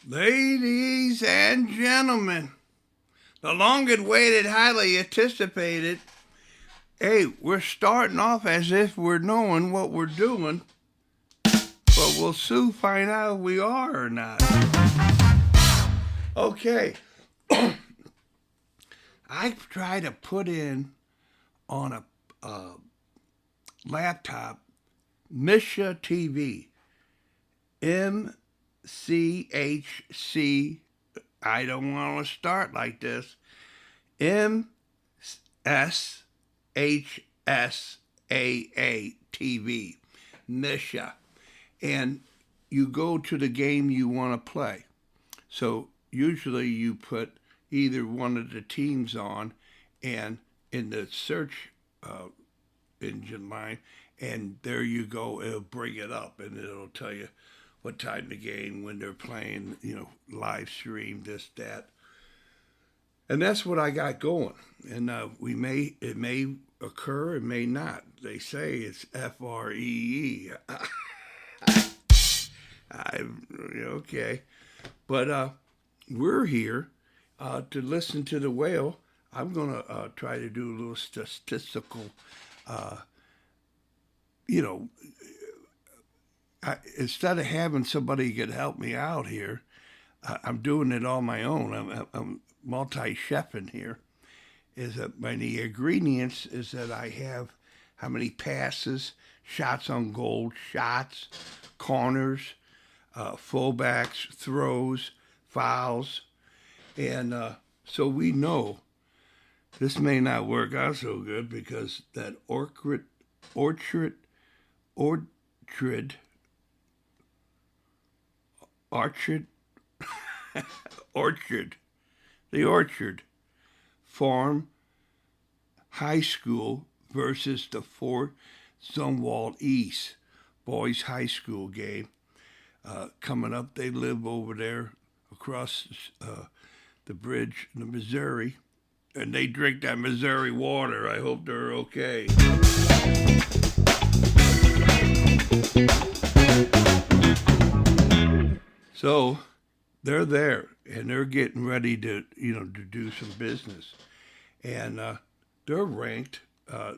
Ladies and gentlemen, the long-awaited, highly anticipated. Hey, we're starting off as if we're knowing what we're doing, but we'll soon find out if we are or not. Okay, I try to put in on a laptop Misha TV, MCHC. I don't want to start like this. MSHSAA TV, Misha. And you go to the game you want to play. So usually you put either one of the teams on and in the search engine line, and there you go, it'll bring it up and it'll tell you what time the game, when they're playing, live stream, this, that. And that's what I got going. And it may occur, it may not. They say it's FREE. Okay. But we're here to listen to the whale. I'm going to try to do a little statistical, instead of having somebody could help me out here, I'm doing it on my own. I'm multi-chefing here. Is that my the ingredients is that I have how many passes, shots on goal, shots, corners, fullbacks, throws, fouls, and so we know this may not work out so good because that orchard, the Orchard Farm High School versus the Fort Zumwalt East Boys High School game coming up. They live over there across the bridge in the Missouri, and they drink that Missouri water. I hope they're okay. So they're there, and they're getting ready to do some business, and they're ranked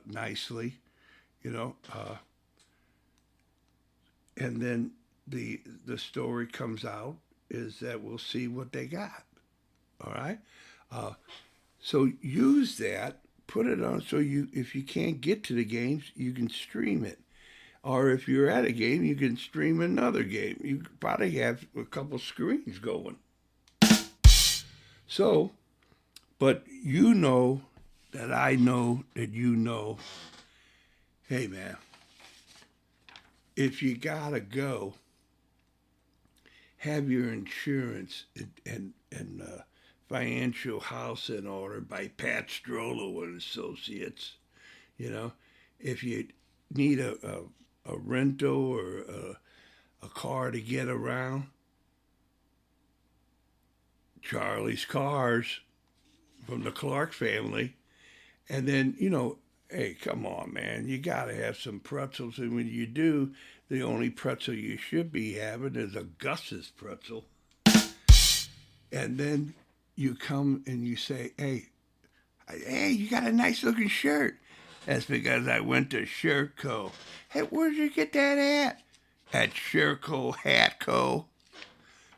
nicely, and then the story comes out is that we'll see what they got. All right, so use that, put it on, so if you can't get to the games, you can stream it. Or if you're at a game, you can stream another game. You probably have a couple screens going. So, but you know that I know that you know, hey man, if you gotta go, have your insurance and financial house in order by Pat Strollo and Associates. If you need a rental or a car to get around, Charlie's Cars from the Clark family. And then, hey, come on, man, you got to have some pretzels. And when you do, the only pretzel you should be having is a Gus's pretzel. And then you come and you say, hey, you got a nice looking shirt. That's because I went to Shirtco. Hey, where'd you get that at? At Shirtco Hat Co.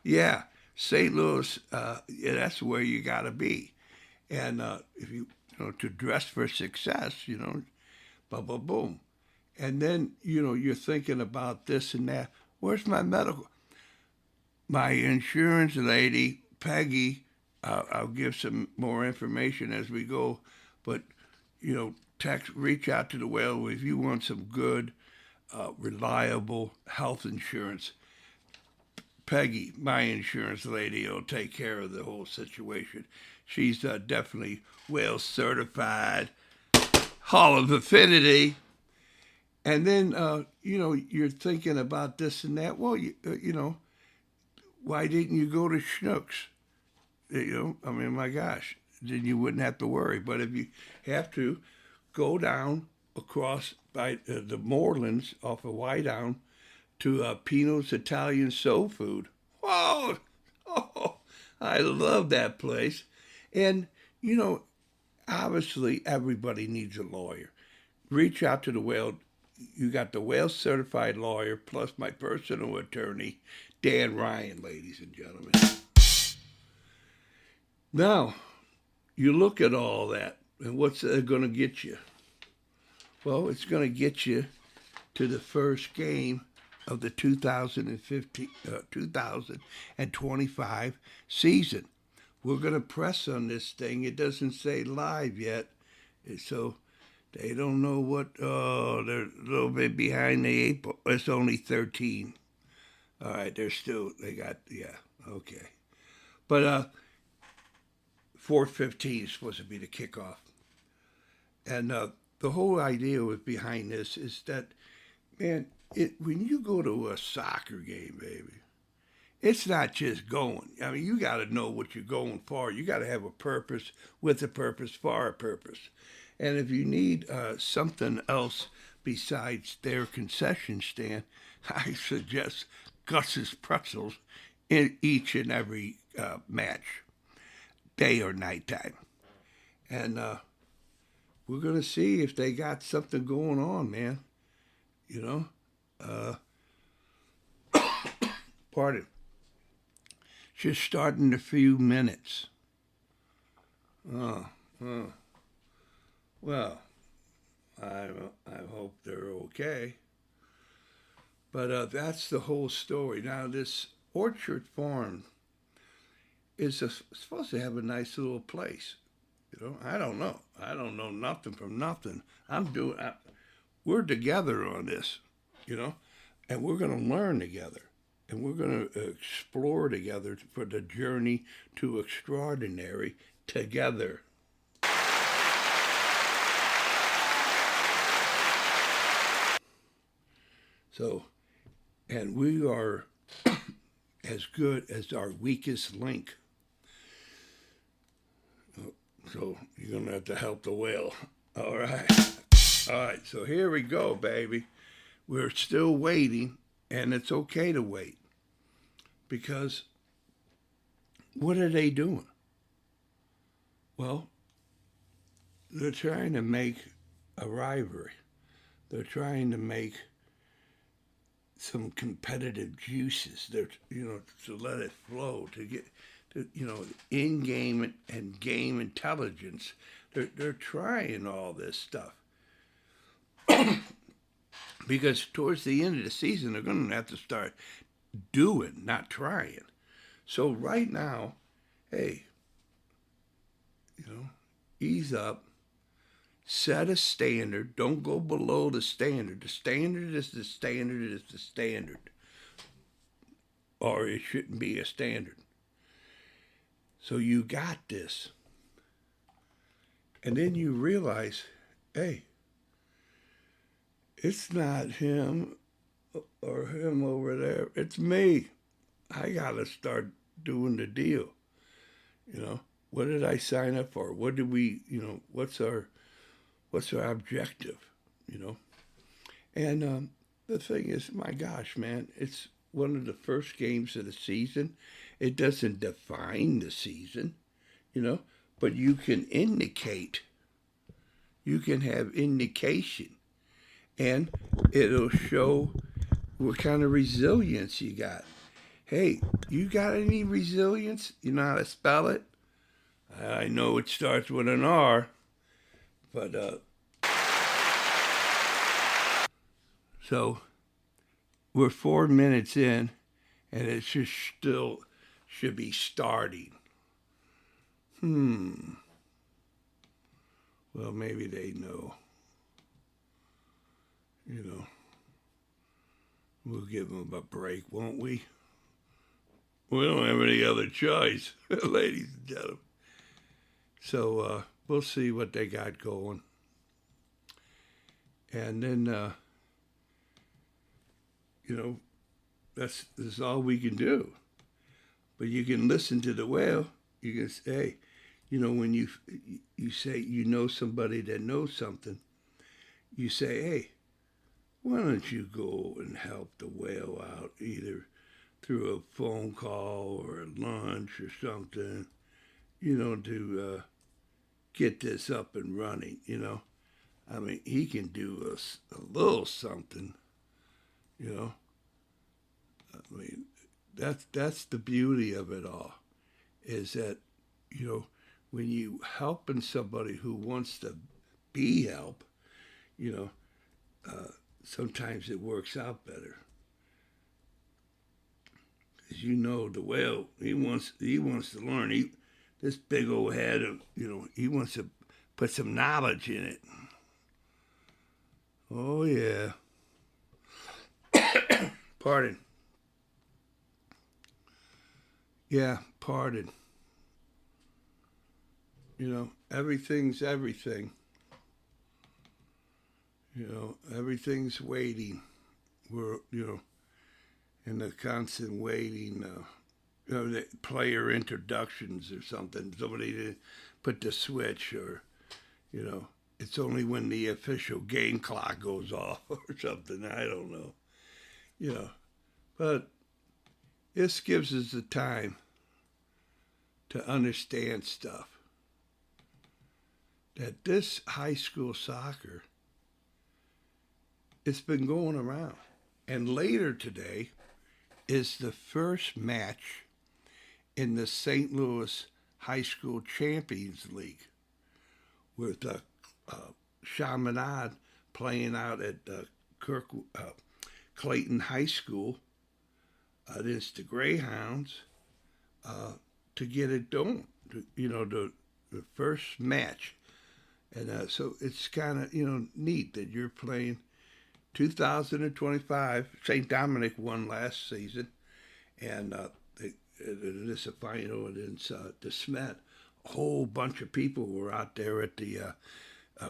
Yeah, St. Louis, that's where you got to be. And if to dress for success, boom, boom, boom. And then, you're thinking about this and that. Where's my medical? My insurance lady, Peggy, I'll give some more information as we go, but, reach out to the whale if you want some good, reliable health insurance. Peggy, my insurance lady, will take care of the whole situation. She's definitely whale certified, Hall of Affinity. And then, you're thinking about this and that. Well, why didn't you go to Schnucks? My gosh, then you wouldn't have to worry. But if you have to, go down across by the moorlands off of Whitedown to Pino's Italian Soul Food. Whoa! I love that place. And, you know, obviously everybody needs a lawyer. Reach out to the Whale. You got the Whale certified lawyer plus my personal attorney, Dan Ryan, ladies and gentlemen. Now, you look at all that, and what's it going to get you? Well, it's going to get you to the first game of the 2025 season. We're going to press on this thing. It doesn't say live yet, so they don't know what. Oh, they're a little bit behind the eight ball. It's only 13. All right, they got, yeah, okay. But 4:15 is supposed to be the kickoff. And the whole idea with behind this is that, man, when you go to a soccer game, baby, it's not just going. I mean, you got to know what you're going for. You got to have a purpose, with a purpose, for a purpose. And if you need something else besides their concession stand, I suggest Gus's Pretzels in each and every match, day or nighttime. And we're going to see if they got something going on, man. You know? Pardon. Just starting in a few minutes. Well, I hope they're okay. But that's the whole story. Now, this Orchard Farm is supposed to have a nice little place. You know, I don't know. I don't know nothing from nothing. We're together on this, you know, and we're going to learn together. And we're going to explore together for the journey to extraordinary together. So, and we are as good as our weakest link. So you're going to have to help the whale. All right. All right. So here we go, baby. We're still waiting, and it's okay to wait. Because what are they doing? Well, they're trying to make a rivalry. They're trying to make some competitive juices. They're, to let it flow, to get, in-game and game intelligence. They're trying all this stuff. Because towards the end of the season, they're going to have to start doing, not trying. So right now, hey, ease up, set a standard, don't go below the standard. The standard is the standard is the standard. Or it shouldn't be a standard. So you got this. And then you realize, hey, it's not him or him over there. It's me. I got to start doing the deal. What did I sign up for? What did we, what's our objective, And the thing is, my gosh, man, it's one of the first games of the season. It doesn't define the season, but you can indicate. You can have indication. And it'll show what kind of resilience you got. Hey, you got any resilience? You know how to spell it? I know it starts with an R, but so we're 4 minutes in, and it still should be starting. Well, maybe they know. We'll give them a break, won't we? We don't have any other choice, ladies and gentlemen. So we'll see what they got going. And then, this is all we can do. But you can listen to the whale. You can say, when you say somebody that knows something, you say, hey, why don't you go and help the whale out, either through a phone call or a lunch or something, to get this up and running. I mean, he can do a little something, you know. I mean, that's the beauty of it all, is that, you know, when you helping somebody who wants to be helped, you know, sometimes it works out better. As you know, the whale, he wants to learn. This big old head of, he wants to put some knowledge in it. Oh yeah. Pardon. Yeah, pardon. Everything's everything. Everything's waiting. We're, in the constant waiting. The player introductions or something. Somebody to put the switch, or it's only when the official game clock goes off or something. I don't know. But this gives us the time to understand stuff. That this high school soccer, it's been going around. And later today is the first match in the St. Louis High School Champions League, with Chaminade playing out at Clayton High School against the Greyhounds to get it done. The first match. And so it's kind of, neat that you're playing 2025. St. Dominic won last season, and this is a final against De Smet. A whole bunch of people were out there at the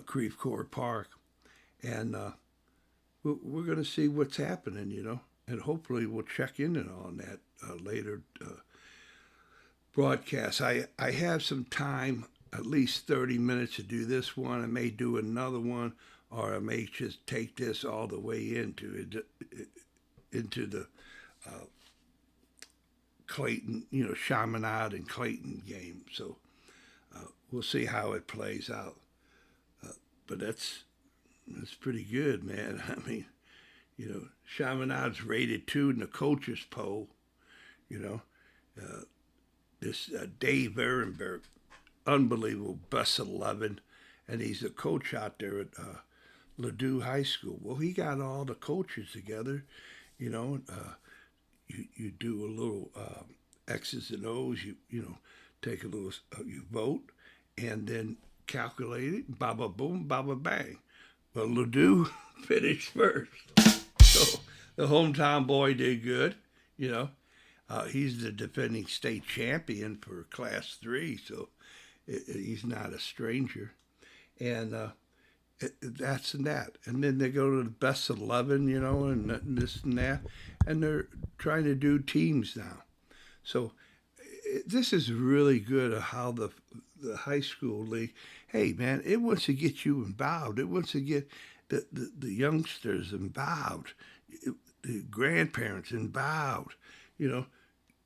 Creve Coeur Park, and we're going to see what's happening, and hopefully we'll check in on that later broadcast. I have some time, at least 30 minutes to do this one. I may do another one, or I may just take this all the way into the Clayton, Chaminade and Clayton game. So we'll see how it plays out. But that's pretty good, man. I mean, Chaminade's rated 2 in the coaches poll. This Dave Ehrenberg, unbelievable, best 11, and he's a coach out there at Ladue High School. Well, he got all the coaches together, you do a little X's and O's, take a little, you vote, and then calculate it, baba boom, baba bang. Well, Ladue finished first, so the hometown boy did good, he's the defending state champion for Class 3, so he's not a stranger. And that's and that. And then they go to the best 11, and this and that. And they're trying to do teams now. So this is really good of how the high school league, hey, man, it wants to get you involved. It wants to get the youngsters involved, the grandparents involved,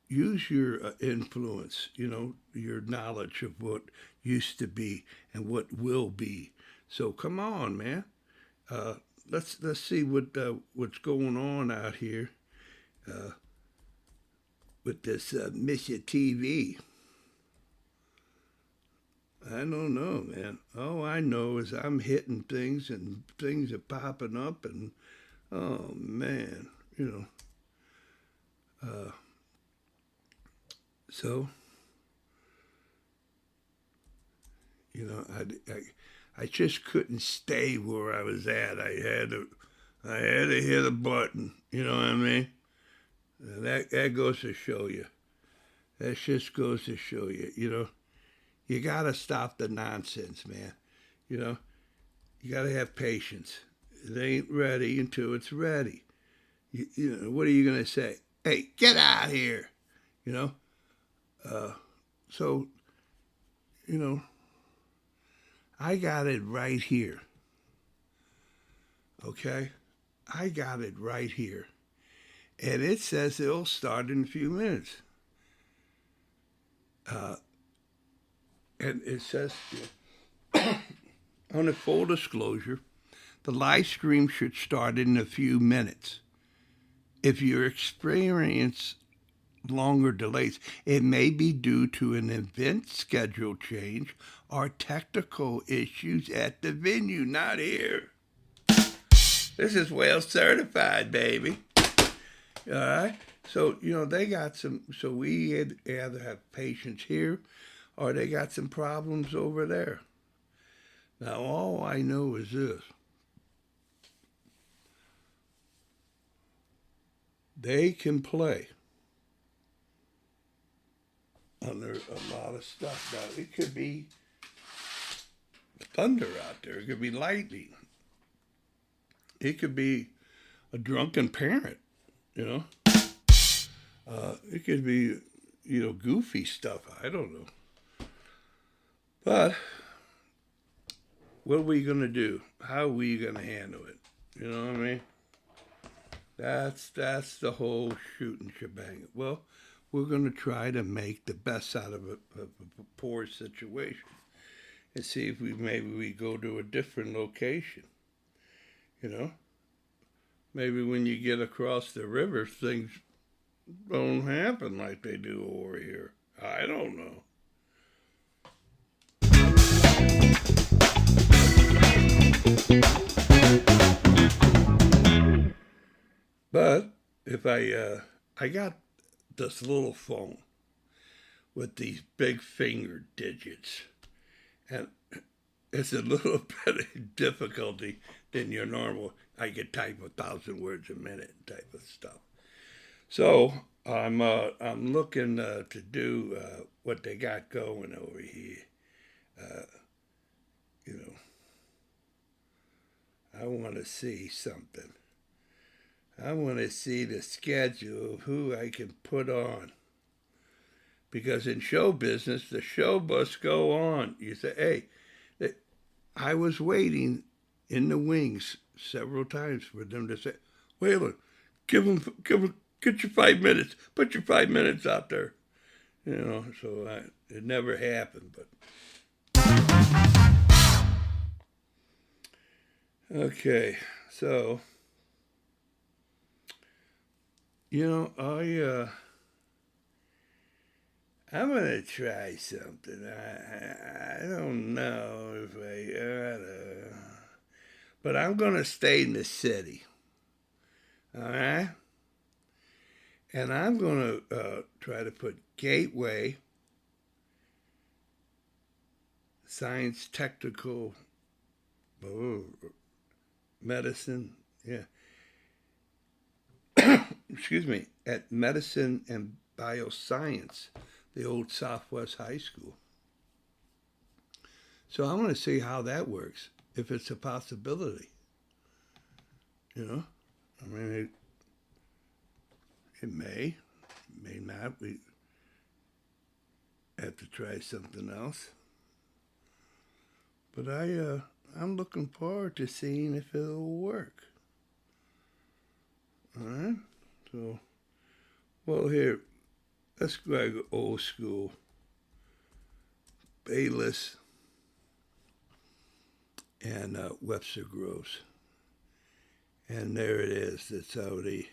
use your influence, your knowledge of what used to be and what will be. So come on, man. Let's see what's going on out here with this Misha TV. I don't know, man. All I know is I'm hitting things and things are popping up, and oh man, so I just couldn't stay where I was at. I had to hit a button. You know what I mean? That goes to show you. That just goes to show you. You gotta stop the nonsense, man. You gotta have patience. It ain't ready until it's ready. What are you gonna say? Hey, get out here. So, I got it right here. Okay? I got it right here. and it says it'll start in a few minutes. And it says on a full disclosure, the live stream should start in a few minutes. If you experience longer delays, it may be due to an event schedule change or technical issues at the venue, not here. This is well certified, baby. All right. So, they got some, so we either have patients here or they got some problems over there. Now, all I know is this. They can play under a lot of stuff. Now, it could be thunder out there. It could be lightning. It could be a drunken parent, It could be, goofy stuff. I don't know. But what are we going to do? How are we going to handle it? You know what I mean? That's the whole shooting shebang. Well, we're going to try to make the best out of a poor situation and see if maybe we go to a different location. Maybe when you get across the river, things don't happen like they do over here. I don't know. But if I got this little phone with these big finger digits, and it's a little bit of difficulty than your normal, I could type 1,000 words a minute type of stuff. So I'm looking to do what they got going over here. I want to see something. I want to see the schedule of who I can put on. Because in show business, the show must go on. You say, hey, I was waiting in the wings several times for them to say, Waylon, get your 5 minutes. Put your 5 minutes out there. So it never happened. But okay, so I'm gonna try something. I don't know if I ought to, but I'm gonna stay in the city. All right, and I'm gonna try to put Gateway Science Technical Medicine. Yeah. Excuse me, at Medicine and Bioscience, the old Southwest High School. So I want to see how that works, if it's a possibility. I mean, it may not. We have to try something else. But I'm looking forward to seeing if it'll work. All right, so, well, here, let's go old school. Bayless and Webster Groves. And there it is. That's how they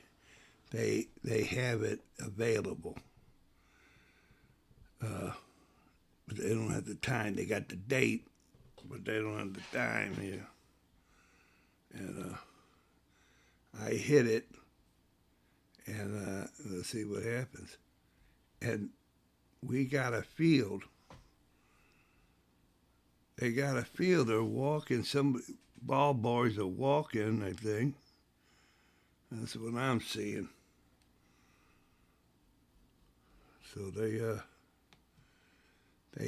have it available. But they don't have the time. They got the date, but they don't have the time here. And I hit it. And let's see what happens. And we got a field. They got a field. They're walking. Some ball boys are walking, I think. That's what I'm seeing. So they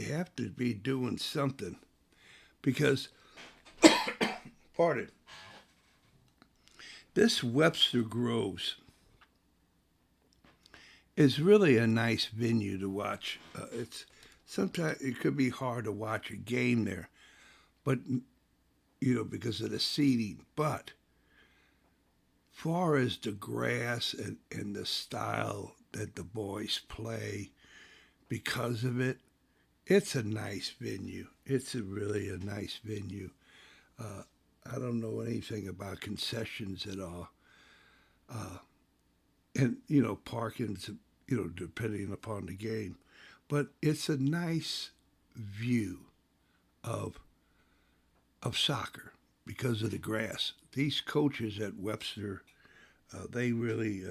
have to be doing something. Because, pardon, this Webster Groves is really a nice venue to watch. Sometimes it could be hard to watch a game there, but because of the seating. But far as the grass and the style that the boys play because of it, it's a nice venue. It's really a nice venue. Uh, I don't know anything about concessions at all. Uh, and, parking's, depending upon the game. But it's a nice view of, of soccer because of the grass. These coaches at Webster, they really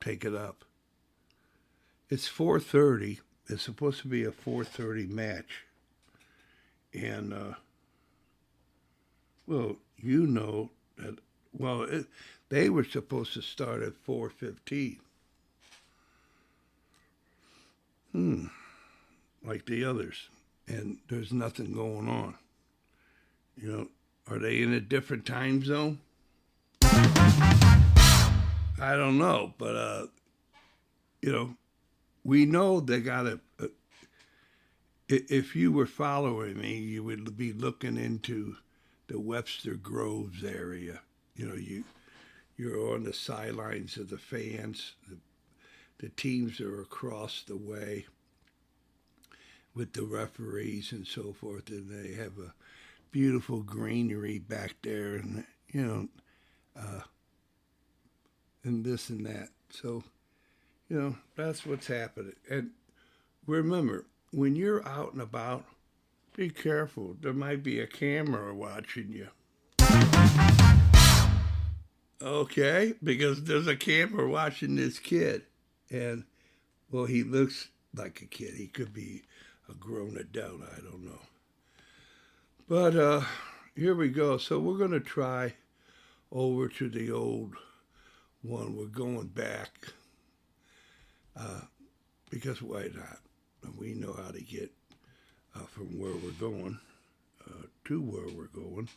take it up. It's 4:30. It's supposed to be a 4:30 match, and well, you know that. Well, they were supposed to start at 4:15. Like the others, and there's nothing going on. Are they in a different time zone? I don't know, but you know, we know they got to. If you were following me, you would be looking into the Webster Groves area. You're on the sidelines of the fans. The teams are across the way with the referees and so forth, and they have a beautiful greenery back there, and uh, and this and that. So that's what's happening. And remember, when you're out and about, be careful. There might be a camera watching you. Okay, because there's a camera watching this kid, and well, he looks like a kid. He could be a grown adult. I don't know. But here we go. So we're going to try over to the old one. We're going back because why not? We know how to get from where we're going to where we're going.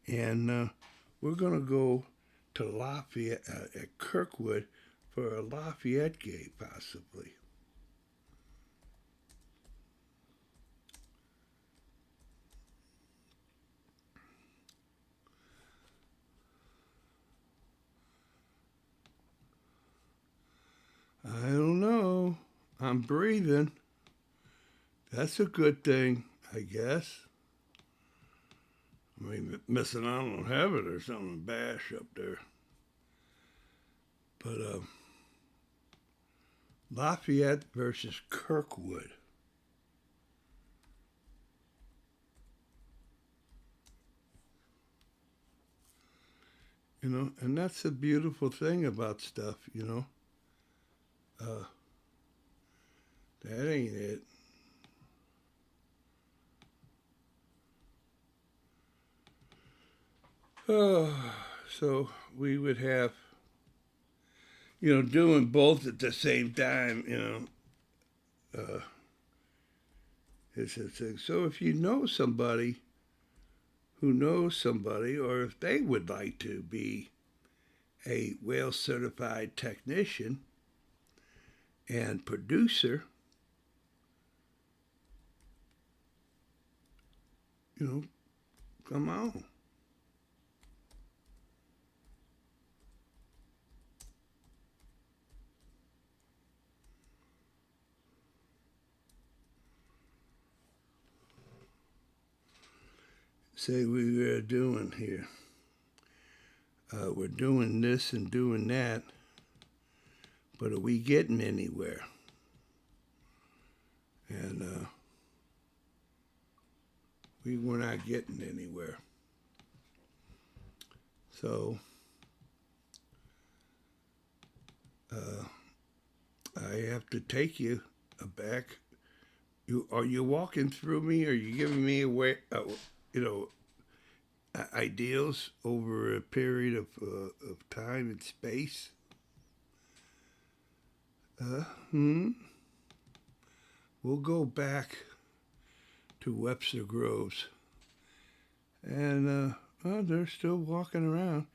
And we're going to go to Lafayette at Kirkwood for a Lafayette game, possibly. I don't know. I'm breathing. That's a good thing, I guess. I mean, missing out on heaven or something bash up there. But Lafayette versus Kirkwood. And that's the beautiful thing about stuff, Uh, that ain't it. So we would have, doing both at the same time, is a thing. So if you know somebody who knows somebody, or if they would like to be a well certified technician and producer, come on. Say we are doing here. We're doing this and doing that, but are we getting anywhere? And we were not getting anywhere. So I have to take you back. Are you walking through me? Are you giving me away? Ideals over a period of time and space. We'll go back to Webster Groves, and they're still walking around.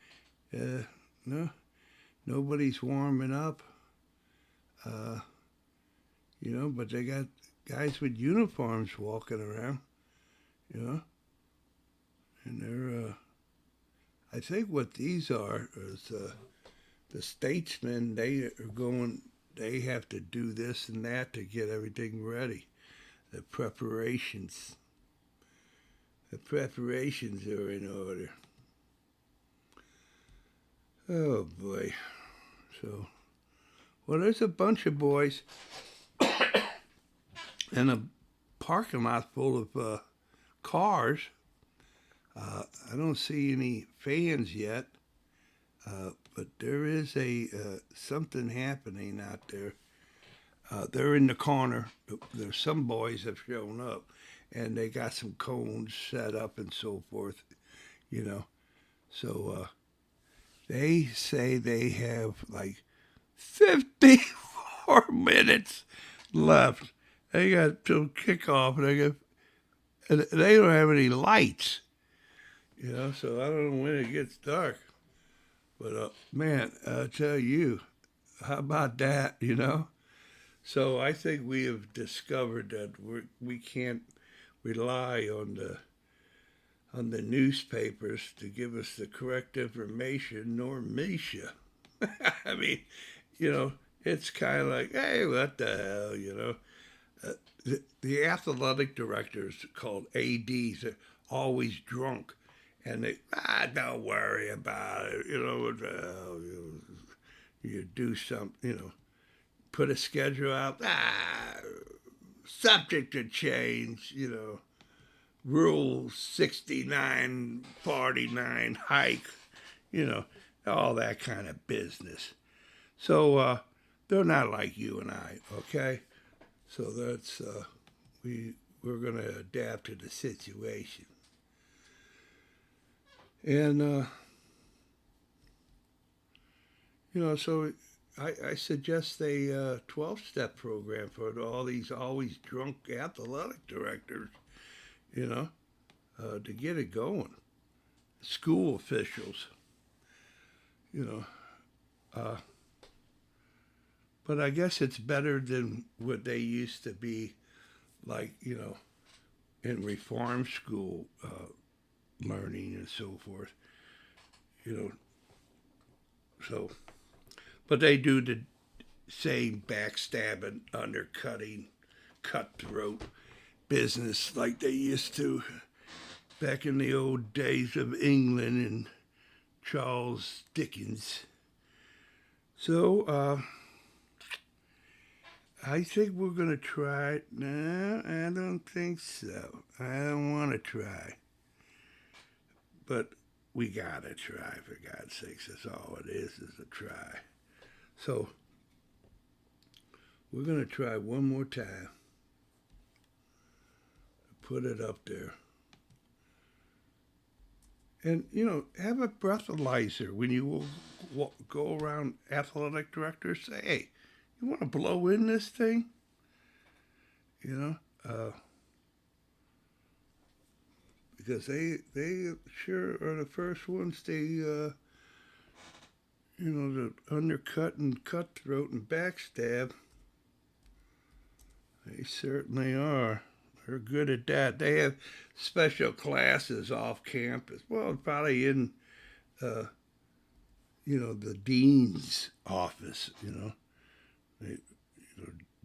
No, nobody's warming up. But they got guys with uniforms walking around. And they're I think what these are is the statesmen. They are going. They have to do this and that to get everything ready. The preparations. The preparations are in order. Oh boy. So, well, there's a bunch of boys in a parking lot full of cars. I don't see any fans yet, but there is a something happening out there. They're in the corner. There's some boys have shown up, and they got some cones set up and so forth. You know, so they say they have like 54 minutes left. They got till kickoff, and they don't have any lights. So I don't know when it gets dark. But man, I tell you, how about that? So I think we have discovered that we can't rely on the newspapers to give us the correct information, nor Misha. I mean, it's kind of like, hey, what the hell. The athletic directors, called ADs, are always drunk. And they, don't worry about it. What the hell? You do something, put a schedule out. Subject to change, Rule 69, 49, hike, all that kind of business. So they're not like you and I, okay? So that's, we're going to adapt to the situation. And, so I suggest a 12-step program for all these always drunk athletic directors, to get it going. School officials, but I guess it's better than what they used to be like, in reform school learning and so forth, So, but they do the same backstabbing, undercutting, cutthroat business like they used to back in the old days of England and Charles Dickens. So, I think we're going to try it. No, I don't think so. I don't want to try. But we got to try, for God's sakes. That's all it is a try. So, we're going to try one more time. Put it up there. And, have a breathalyzer when you go around athletic directors. Say, hey, you want to blow in this thing? Because they sure are the first ones to, the undercut and cutthroat and backstab. They certainly are. They're good at that. They have special classes off campus. Well, probably in, the dean's office, They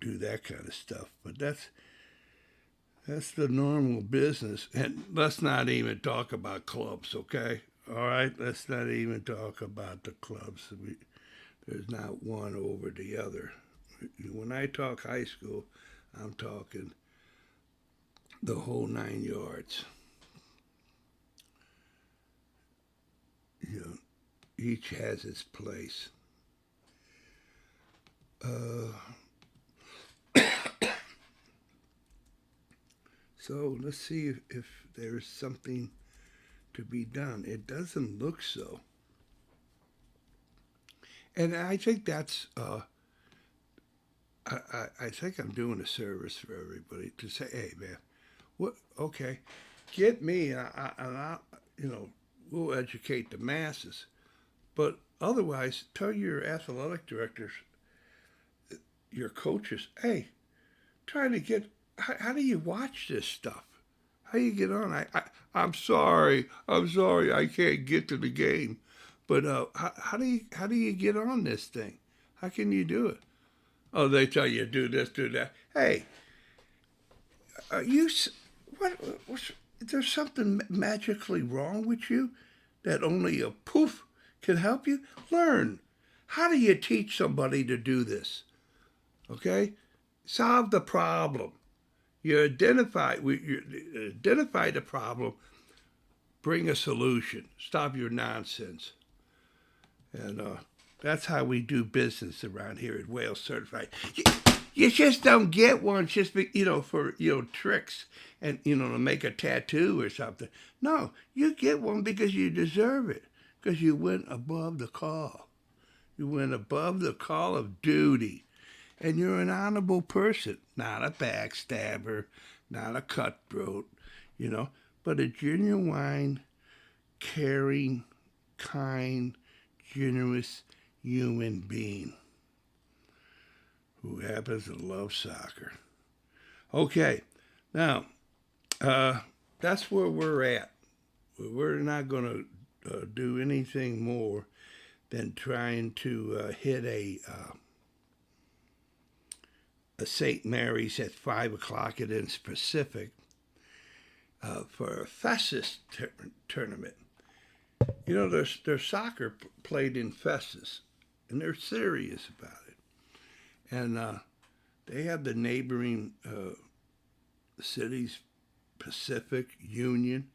do that kind of stuff. But that's the normal business. And let's not even talk about clubs, okay? All right? Let's not even talk about the clubs. There's not one over the other. When I talk high school, I'm talking the whole 9 yards. Each has its place. So let's see if there's something to be done. It doesn't look so. And I think that's, I think I'm doing a service for everybody to say, hey, man, okay, get me, and I we'll educate the masses. But otherwise, tell your athletic directors, your coaches, hey, how do you watch this stuff? how you get on? I'm sorry, I can't get to the game. But how do you get on this thing? How can you do it? Oh, they tell you do this, do that. Hey, are you what? Is there something magically wrong with you that only a poof can help you? Learn. How do you teach somebody to do this? Okay, solve the problem. You identify the problem. Bring a solution. Stop your nonsense. And that's how we do business around here at Wales Certified. You just don't get one just for tricks and to make a tattoo or something. No, you get one because you deserve it. Because you went above the call. You went above the call of duty. And you're an honorable person, not a backstabber, not a cutthroat, but a genuine, caring, kind, generous human being who happens to love soccer. Okay, now, that's where we're at. We're not going to do anything more than trying to hit a St. Mary's at 5 o'clock at in Pacific for a Festus tournament. There's soccer played in Festus, and they're serious about it. And they have the neighboring cities, Pacific, Union.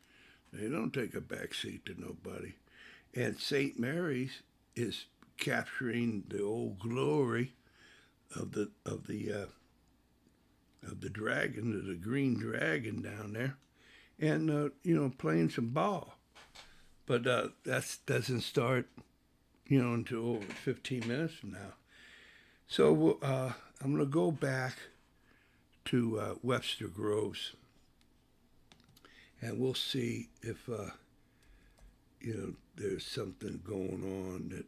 They don't take a backseat to nobody. And St. Mary's is capturing the old glory of the dragon, the green dragon down there, and playing some ball. But that doesn't start until over 15 minutes from now. So I'm going to go back to Webster Groves, and we'll see if there's something going on that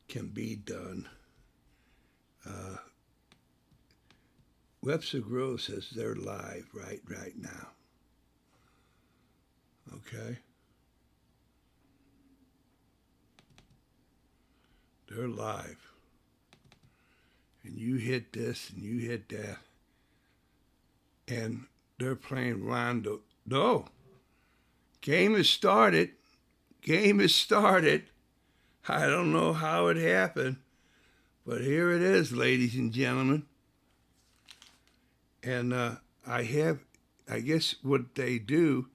can be done. Webster Groves says they're live right now. Okay? They're live. And you hit this and you hit that. And they're playing Rondo. No. Game has started. I don't know how it happened. But here it is, ladies and gentlemen. And I guess what they do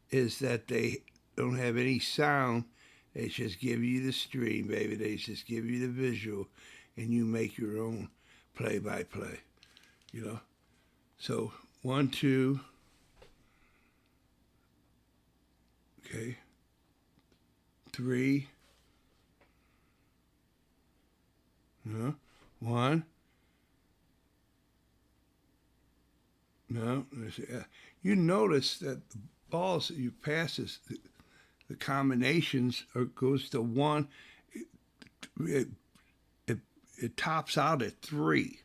is that they don't have any sound. They just give you the stream, baby. They just give you the visual, and you make your own play-by-play, So 1, 2. Okay. 3. 1. No, you notice that the balls that you pass, the combinations goes to 1. It tops out at 3.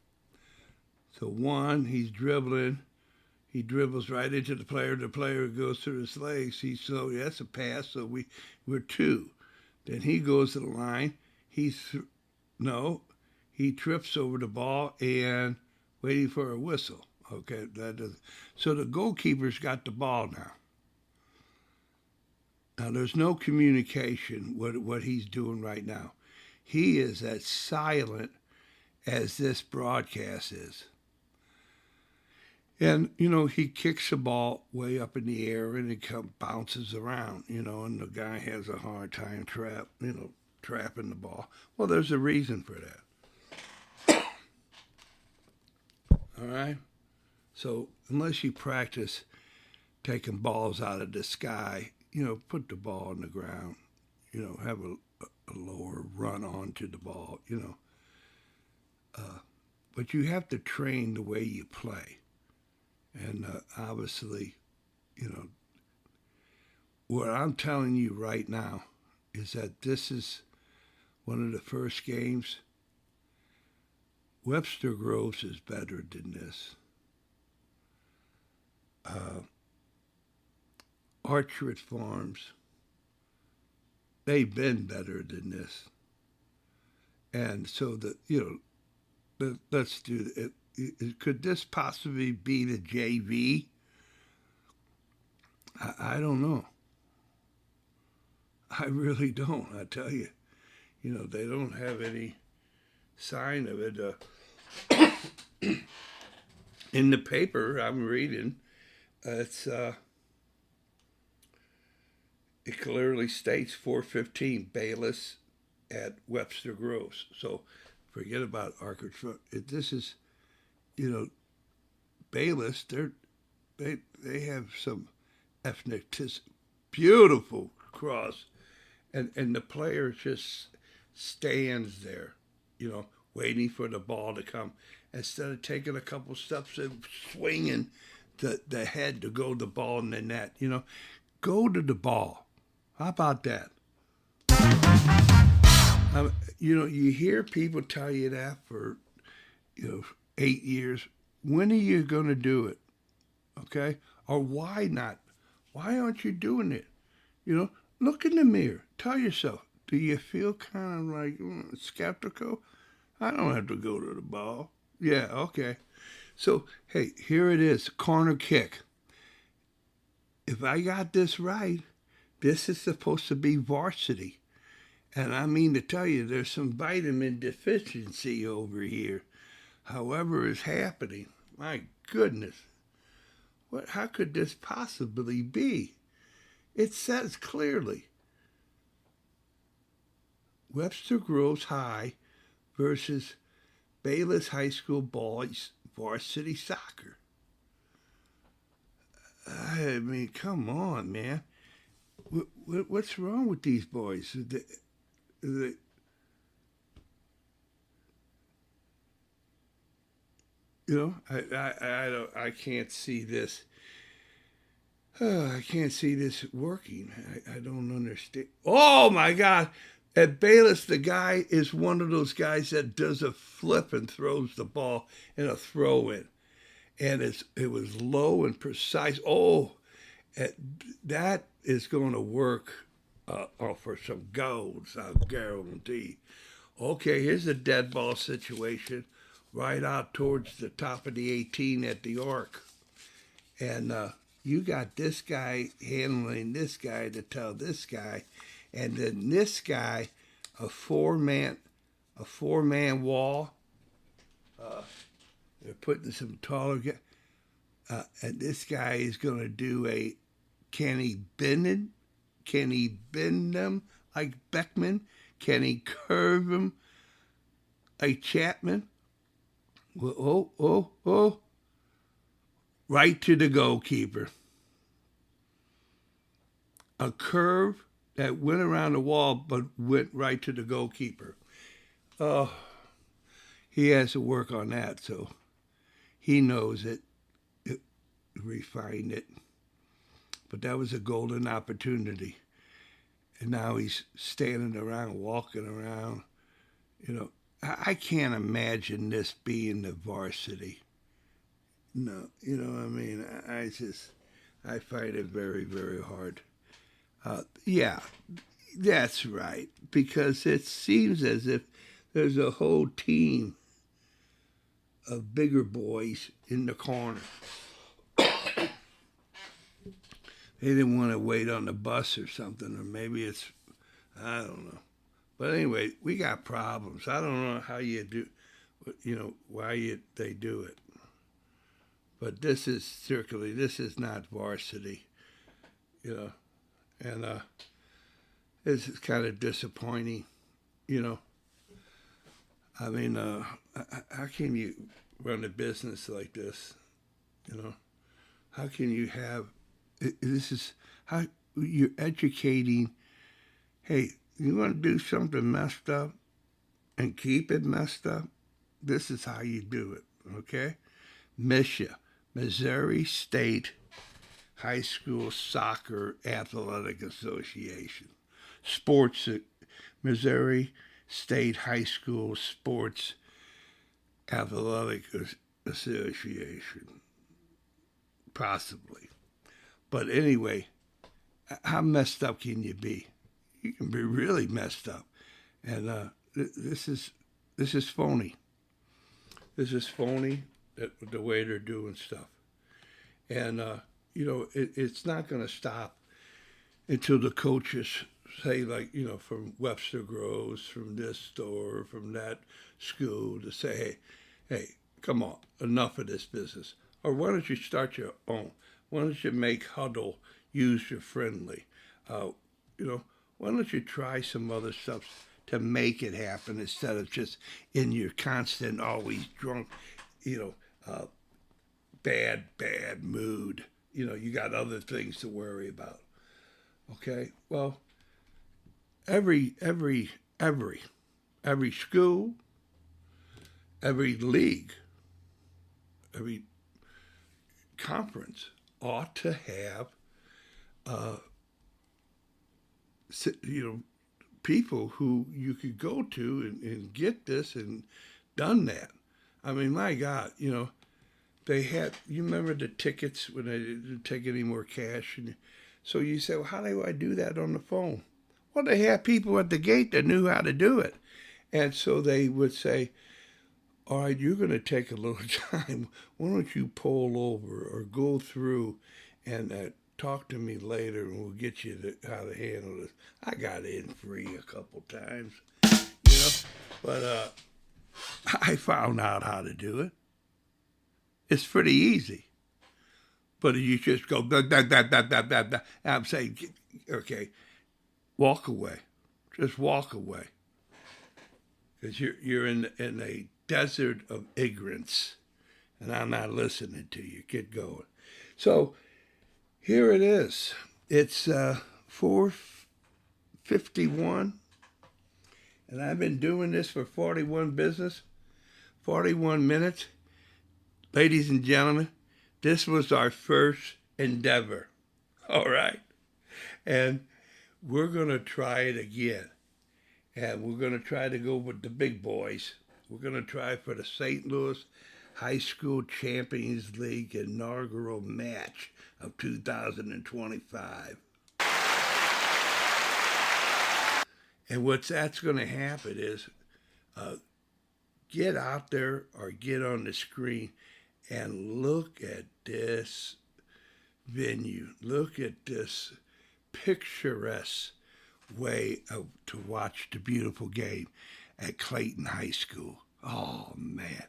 So 1, he's dribbling. He dribbles right into the player. The player goes through his legs. That's a pass. So we're 2. Then he goes to the line. He trips over the ball and waiting for a whistle. Okay, so the goalkeeper's got the ball now. Now there's no communication what he's doing right now. He is as silent as this broadcast is. And, he kicks the ball way up in the air and it bounces around, and the guy has a hard time trapping the ball. Well, there's a reason for that. All right? So unless you practice taking balls out of the sky, put the ball on the ground, have a lower run onto the ball, But you have to train the way you play. And obviously, what I'm telling you right now is that this is one of the first games. Webster Groves is better than this. Orchard Farms, they've been better than this. And so let's do it. Could this possibly be the JV? I don't know. I really don't. I tell you, they don't have any sign of it. In the paper I'm reading, it clearly states 4:15 Bayless at Webster Groves. So forget about Arkansas. This is, Bayless. They have some ethnicity, beautiful cross, and the player just stands there, waiting for the ball to come instead of taking a couple steps and swinging the head to go the ball in the net. Go to the ball. How about that? You hear people tell you that for 8 years. When are you going to do it? Okay? Or why not? Why aren't you doing it? Look in the mirror. Tell yourself, do you feel kind of like skeptical? I don't have to go to the ball. Yeah, okay. So, hey, here it is, corner kick. If I got this right, this is supposed to be varsity. And I mean to tell you, there's some vitamin deficiency over here. However is happening. My goodness. How could this possibly be? It says clearly, Webster Groves High versus Bayless High School boys varsity soccer. I mean, come on, man. What's wrong with these boys? I can't see this. I can't see this working. I don't understand. Oh my God! At Bayless, the guy is one of those guys that does a flip and throws the ball in a throw in, and it was low and precise. Oh, that is going to work for some goals, I guarantee. Okay, here's a dead ball situation right out towards the top of the 18 at the arc. And you got this guy handling this guy to tell this guy. And then this guy, a four-man wall. They're putting some taller guy. And this guy is going to do a, can he bend them like Beckman? Can he curve him like Chapman? Oh. Right to the goalkeeper. A curve that went around the wall but went right to the goalkeeper. Oh, he has to work on that, so he knows it, refined it. But that was a golden opportunity. And now he's standing around, walking around. I can't imagine this being the varsity. No, I mean, I find it very, very hard. Yeah, that's right. Because it seems as if there's a whole team of bigger boys in the corner. They didn't want to wait on the bus or something, or maybe I don't know. But anyway, we got problems. I don't know how you do, why they do it. But this is not varsity, and this is kind of disappointing, I mean, how can you run a business like this, How can you have, this is how you're educating, hey, you want to do something messed up and keep it messed up? This is how you do it, okay? MSHSAA, Missouri State High School Soccer Athletic Association. Missouri State High School Sports Athletic Association. Possibly. But anyway, how messed up can you be? You can be really messed up, and this is phony. This is phony. The way they're doing stuff, and it's not going to stop until the coaches say, like, from Webster Groves, from this store, from that school, to say, hey, come on, enough of this business. Or why don't you start your own? Why don't you make Huddle user friendly? Why don't you try some other stuff to make it happen instead of just in your constant, always drunk, bad mood. You got other things to worry about. Okay, well, every school, every league, every conference ought to have, people who you could go to and get this and done that. I mean, my God, they had, you remember the tickets when they didn't take any more cash? And so you say, well, how do I do that on the phone? Well, they had people at the gate that knew how to do it. And so they would say, all right, you're going to take a little time. Why don't you pull over or go through and talk to me later, and we'll get you how to handle this. I got in free a couple times, but I found out how to do it. It's pretty easy. But you just go, blah, blah, blah, blah, blah, blah, blah. I'm saying, okay, walk away. Just walk away. Because you're in a desert of ignorance, and I'm not listening to you. Get going. So here it is. It's 4:51, and I've been doing this for 41 minutes. Ladies and gentlemen, this was our first endeavor. All right? And we're going to try it again. And we're going to try to go with the big boys. We're going to try for the St. Louis High School Champions League inaugural match of 2025. And that's going to happen is get out there or get on the screen and look at this venue. Look at this picturesque way to watch the beautiful game at Clayton High School. Oh, man.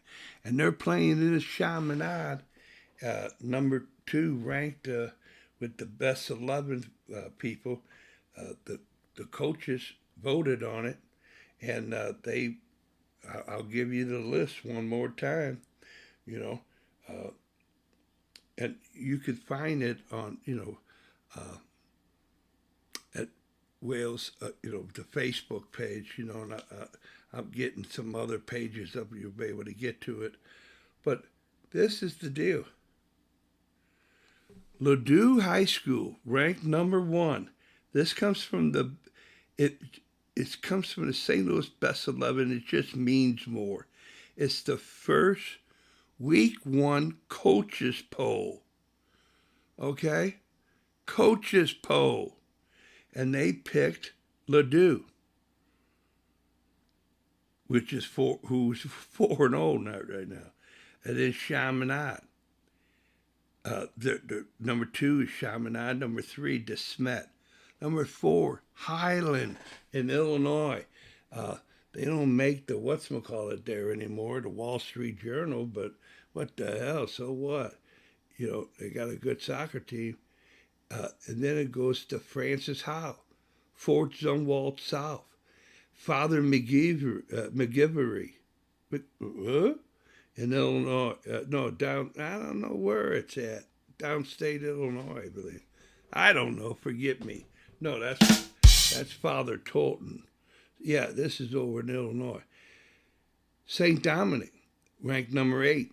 And they're playing in the Chaminade, number 2 ranked with the best 11 people. The coaches voted on it, and I'll give you the list one more time, and you could find it on, at Wales, the Facebook page, and I'm getting some other pages up, you'll be able to get to it. But this is the deal. Ladue High School, ranked number 1. This comes from it comes from the St. Louis Best 11. It just means more. It's the first Week 1 coaches poll. Okay? Coaches poll. And they picked Ladue, which is who's 4-0 right now. And then Chaminade. The number 2 is Chaminade. Number 3, DeSmet. Number 4, Highland in Illinois. They don't make the whatchamacallit there anymore, the Wall Street Journal, but what the hell, so what? They got a good soccer team. And then it goes to Francis Howe, Fort Zumwalt South, Father McGivery, in Illinois. No, down, I don't know where it's at. Downstate Illinois, I believe. I don't know, forget me. No, that's Father Tolton. Yeah, this is over in Illinois. St. Dominic, ranked number 8.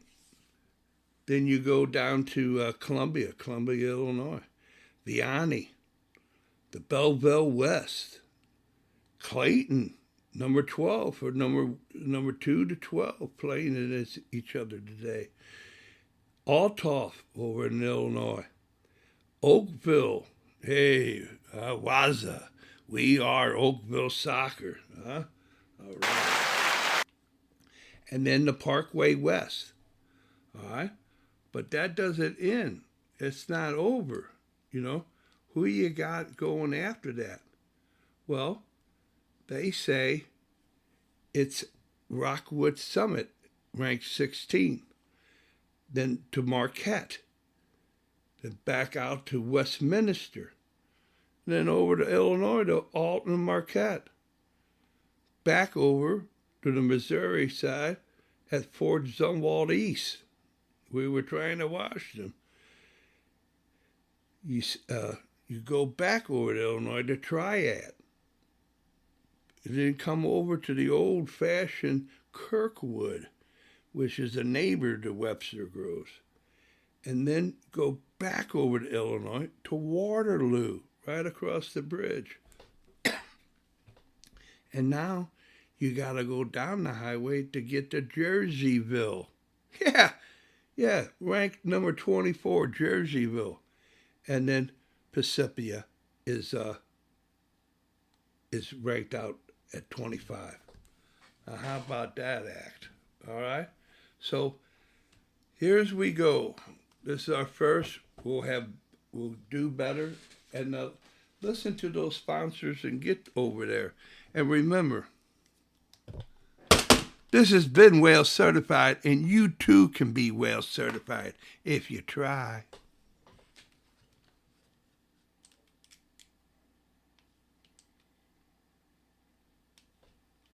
Then you go down to Columbia, Illinois. Vianney, the Belleville West. Clayton, number 12, for number 2 to 12, playing against each other today. Althoff over in Illinois. Oakville, Hey, Waza, we are Oakville Soccer. Huh? All right. And then the Parkway West. All right. But that doesn't end. It's not over. You know, who you got going after that? Well, they say it's Rockwood Summit, ranked 16th. Then to Marquette. Then back out to Westminster. Then over to Illinois to Alton and Marquette. Back over to the Missouri side at Fort Zumwalt East. We were trying to watch them. You go back over to Illinois to Triad. Then come over to the old-fashioned Kirkwood, which is a neighbor to Webster Groves. And then go back over to Illinois to Waterloo, right across the bridge. And now you got to go down the highway to get to Jerseyville. Yeah, ranked number 24, Jerseyville. And then Precipia is ranked out at 25. Now, how about that act? All right? So here's we go. This is our first. We'll do better. And listen to those sponsors and get over there. And remember, this has been Whale Certified, and you too can be Whale Certified if you try.